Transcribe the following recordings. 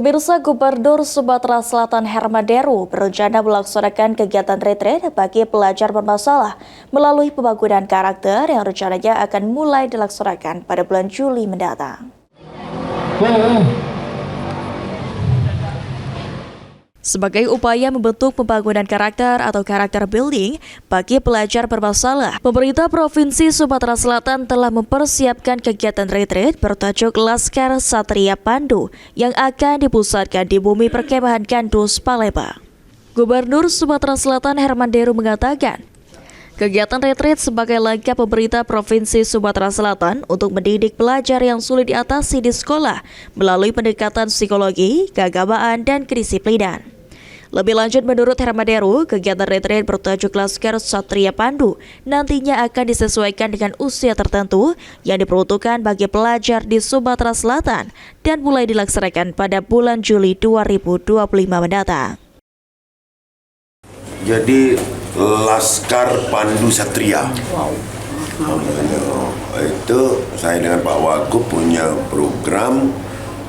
Pemirsa, Gubernur Sumatera Selatan Herman Deru berencana melaksanakan kegiatan retret bagi pelajar bermasalah melalui pembangunan karakter yang rencananya akan mulai dilaksanakan pada bulan Juli mendatang. Sebagai upaya membentuk pembangunan karakter atau karakter building bagi pelajar bermasalah, pemerintah Provinsi Sumatera Selatan telah mempersiapkan kegiatan retret bertajuk Laskar Satria Pandu yang akan dipusatkan di Bumi Perkemahan Gandus, Palembang. Gubernur Sumatera Selatan Herman Deru mengatakan, kegiatan retret sebagai langkah pemerintah Provinsi Sumatera Selatan untuk mendidik pelajar yang sulit diatasi di sekolah melalui pendekatan psikologi, keagamaan, dan kedisiplinan. Lebih lanjut, menurut Herman Deru, kegiatan retret bertajuk Laskar Satria Pandu nantinya akan disesuaikan dengan usia tertentu yang diperuntukkan bagi pelajar di Sumatera Selatan dan mulai dilaksanakan pada bulan Juli 2025 mendatang. Jadi Laskar Pandu Satria. Itu saya dengan Pak Wagub punya program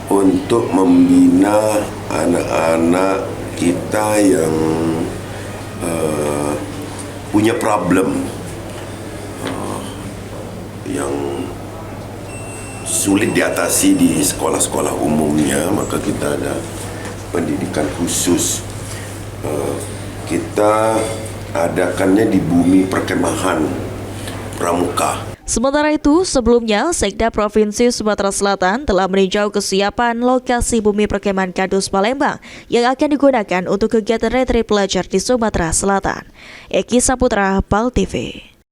untuk membina anak-anak kita yang punya problem, yang sulit diatasi di sekolah-sekolah umumnya, maka kita ada pendidikan khusus. Kita adakannya di Bumi Perkemahan Pramuka. Sementara itu, sebelumnya Sekda Provinsi Sumatera Selatan telah meninjau kesiapan lokasi Bumi Perkemahan Gandus Palembang yang akan digunakan untuk kegiatan retret pelajar di Sumatera Selatan. Eki Saputra, PAL TV.